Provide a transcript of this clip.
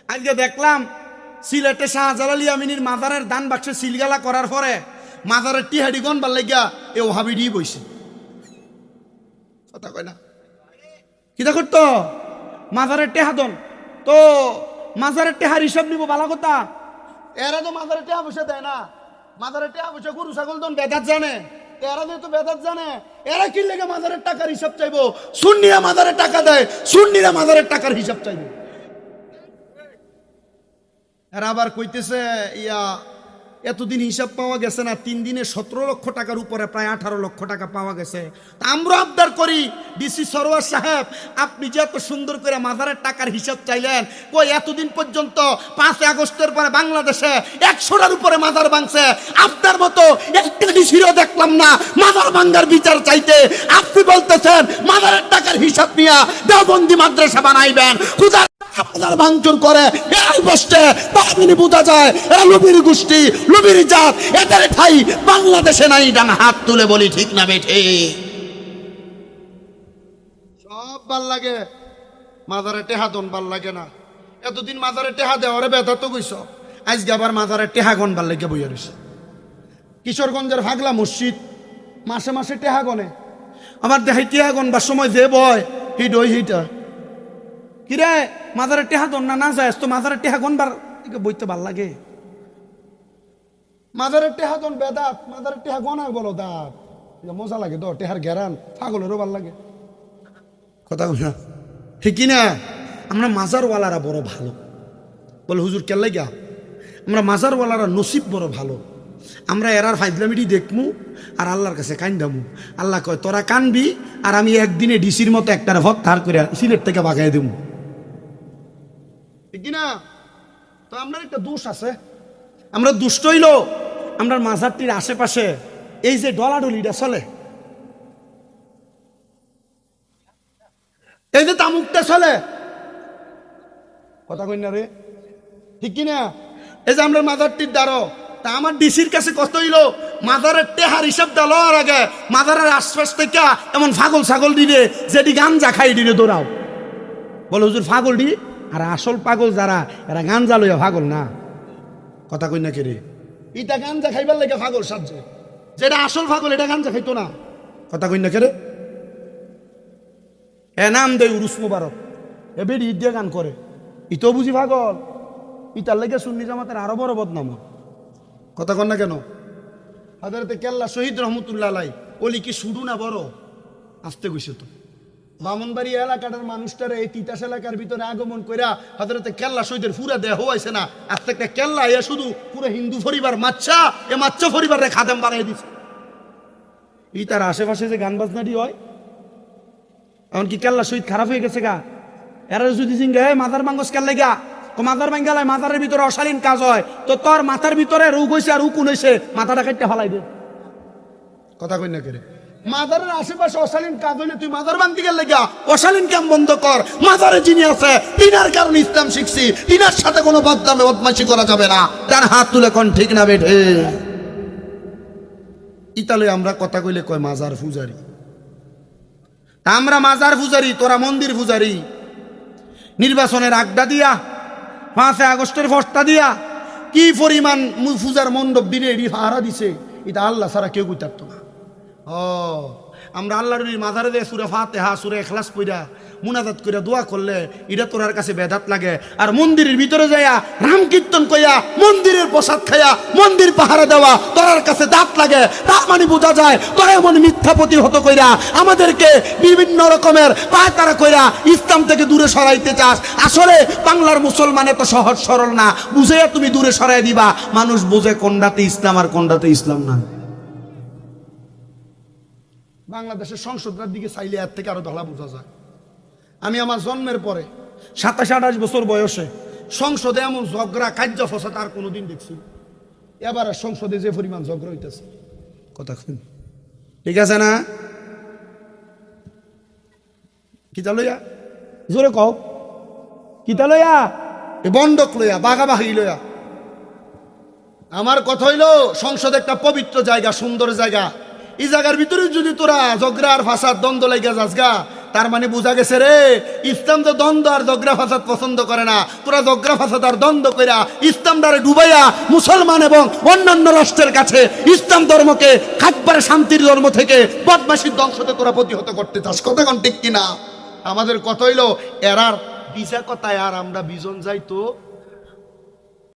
আজকে দেখলাম সিলেটে শাহজালাল ইয়ামিনীর মাজারের দান বাক্সে সিলগালা করার পরে মাজারের টিহাডি গনবার লাগিয়া এ ওহাবিডি বইছে। কথা কয় না কিতা করতো মাজারের টেহাদন তো মাজারের টেহার হিসাব নিব ভালো কথা। এরা তো মাজারের টেহা বসে দেয় না, মাজারের টেহা বসে গরু ছাগল দন বেদাত জানে, এরা যেহেতু বেদাত জানে এরা কি লেগে মাজারের টাকার হিসাব চাইবো। সুন্নিরা মাজারের টাকা দেয়, সুন্নিরা মাজারের টাকার হিসাব চাইবে। এরা আবার কইতেছে ইয়া এতদিন হিসাব পাওয়া গেছে না, 3 দিনে 17 লক্ষ টাকার উপরে প্রায় 18 লক্ষ টাকা পাওয়া গেছে। তা আমরা আবদার করি ডিসি সরোয়ার সাহেব, আপনি যে এত সুন্দর করে মাজারের টাকার হিসাব চাইলেন, কই এতদিন পর্যন্ত 5 আগস্টের পরে বাংলাদেশে 100টার উপরে মাজার ভাঙছে, আপনার মতো একটা ডিসিরও দেখলাম না মাজার ভাঙ্গার বিচার চাইতে। আপনি বলতেছেন মাজারের টাকার হিসাব নিয়ে দেওবন্দি মাদ্রাসা বানাইবেন, মাজার ভাঙচুর করে এরাই বসছে, তাহলে বোঝা যায় এরা লুবির গোষ্ঠী, লুবির জাত, এদের ঠাই বাংলাদেশে নাই। ডান হাত তুলে বলি ঠিক না বেঠে? সব ভাল লাগে, মাজারে টেহা দন ভাল লাগে না। এতদিন মাজারে টেহা দেওয়ারে ব্যথা তো কইস, আজকে আবার মাজারে টেহা গন ভাল লাগে বইয়া রয়েছে। কিশোরগঞ্জের ভাগলা মসজিদ মাসে মাসে টেহা গনে, আমার দেখাই টেহা গনবার সময় যে বয় হিট ওই হিটা কিরে মাজারে টেহা দন না যায় তো মাজারে টেহা গনবার বইতে ভাল লাগে। মাজারের টেহা দন বেদাত, মাজারের টেহা গনা বলো দাঁত, মজা লাগে তো টেহার ঘেরান ছাগলেরও ভাল লাগে। কথা বল না ঠিক না? আমরা মাজারওয়ালারা বড় ভালো বলে হুজুর কেন লাগিয়া, আমরা মাজারওয়ালারা নসিব বড় ভালো। আমরা এরার ফাইজলামিটি দেখমু আর আল্লাহর কাছে কান্দামু। আল্লাহ কয় তোরা কানবি আর আমি একদিনে ডিসির মতো একটার ভক্ত ধার করে সিলেট থেকে বাগাই দেবো, ঠিক না? তো আমরা একটা দোষ আছে, আমরা দুষ্ট হইল আমরা মাজারটির আশেপাশে এই যে ডলাডলিটা চলে, এই যে তামুকটা চলে, কথা কই না রে ঠিক কিনা? এই যে আমরা মাজারটির দ্বারো তা আমার ডিসির কাছে কত হইল মাজারের টেহার হিসাব দেওয়ার আগে মাজারের আশপাশ থেকে এমন ফাগল ছাগল দিলে যেটি গাঞ্জা খাই দিলে দৌড়াও বলে হুজুর ফাগল দি। আর আসল পাগল যারা এরা গাঞ্জা লইয়া পাগল না, কথা কই না কে রে? এটা গাঞ্জা খাইবার লাগে পাগল সাজছে, যেটা আসল পাগল এটা গাঞ্জা খাইতো না, কথা কই না কে রে? এ নাম দেয় উরুস মুবারক, এ বেড়ি ঈদ দিয়ে গান করে, ইতো বুঝি পাগল, ইটার লেগে সুন্নি জামাতের আরো বড় বদনাম। কথা কন না কেন? হাজারতে কেল্লা শহীদ রহমতুল্লাহ আলাই ওলি কি শুরু না বড় আসতে গেছে তো বামনবাড়ি এলাকাটার মানুষটারে এই তিতাস এলাকার ভিতরে আগমন কইরা হাজারতে কেল্লা শহীদের পুরা দেহ হয়েছে না, আস্তে একটা কেল্লা এ শুধু পুরো হিন্দু পরিবার মাচ্ছা এ মাচ্ছা পরিবারে খাদেম বানাই দিছে। এই তার আশেপাশে যে গান বাজনাটি হয় এমনকি কেল্লা শহীদ খারাপ হয়ে গেছে গা, এরা যদি জিঙ্গে মাথার মাঙ্গস কেল্লা গা মাথার ভাঙ্গালায় মাথার ভিতরে অশালীন কাজ হয় তো তোর মাথার ভিতরে রোগ হয়েছে আর উকুন হয়েছে মাথাটা কাটতে ফেলাই দে, কথা কই না করে? মাজারের আশেপাশে অশালীন কাজ হইলে তুই মাজার ভাঙতে গেলে গা অশালীন কাম বন্ধ কর। মাজারে যিনি আছে তিনার কারণে ইসলাম শিখছি, তিনার সাথে কোনো বদনামে বদমাশি করা যাবে না। তার হাত তুলে কোন ঠিক না বেঠে? ইতালে আমরা কথা কইলে কয় মাজার পূজারি, আমরা মাজার পূজারি তোরা মন্দির পূজারি। নির্বাচনের আগডা দিয়া 5 আগস্টের ফস্তা দিয়া কি পরিমাণ পূজার মণ্ডপ দিনে এডি হারা দিছে, এটা আল্লাহ ছাড়া কেউ কইতারত না। আমরা আল্লাহর মাজারে দিয়ে সূরা ফাতিহা সূরা ইখলাস পড়া মুনাজাত কইরা দোয়া করলে এটা তোরার কাছে বেদাত লাগে, আর মন্দিরের ভিতরে যাইয়া রাম কীর্তন কইয়া মন্দিরের প্রসাদ খাইয়া মন্দির পাহারা দেওয়া তোরার কাছে দাঁত লাগে। তার মানে বোঝা যায় তোরা এমন মিথ্যা প্রতিহত কইরা আমাদেরকে বিভিন্ন রকমের পায়তারা কইরা ইসলাম থেকে দূরে সরাইতে চাস। আসলে বাংলার মুসলমান এত সহজ সরল না, বুঝে তুমি দূরে সরাই দিবা, মানুষ বোঝে কোনটাতে ইসলাম আর কোনটাতে ইসলাম না। বাংলাদেশের সংসদের দিকে চাইলে এর থেকে আরো ভালো বোঝা যায়। আমি আমার জন্মের পরে 27-28 বছর বয়সে সংসদে এমন ঝগড়া কার্য ফসাদ আর কোনোদিন দেখছি। এবার সংসদে যে পরিমাণ ঝগড়া হইতেছে, কথা ঠিক আছে না? কিতা লইয়া জোরে কও, কিতা লইয়া? এ বন্ডক লইয়া, বাগাবাগি লইয়া। আমার কথা হইল সংসদ একটা পবিত্র জায়গা, সুন্দর জায়গা। এই জায়গার ভিতরে যদি তোরা ঝগড়া আর ফাসাদ দ্বন্দ্ব লাগা যাস গা, তার মানে বোঝা গেছে রে, ইসলাম তো দ্বন্দ্ব আর ঝগড়া ফাসাদ পছন্দ করে না। তোরা ঝগড়া ফাসাদ আর দ্বন্দ্ব কইরা ইসলাম দ্বারে ডুবাইয়া মুসলমান এবং অন্যান্য রাষ্ট্রের কাছে ইসলাম ধর্মকে খাকবারে শান্তির ধর্ম থেকে বদমাশির ধ্বংসতে তোরা প্রতিহত করতে চাস। কথা ঠিক কিনা? আমাদের কথা হইলো এরার বিজা কথায় আর আমরা বিজন যাই তো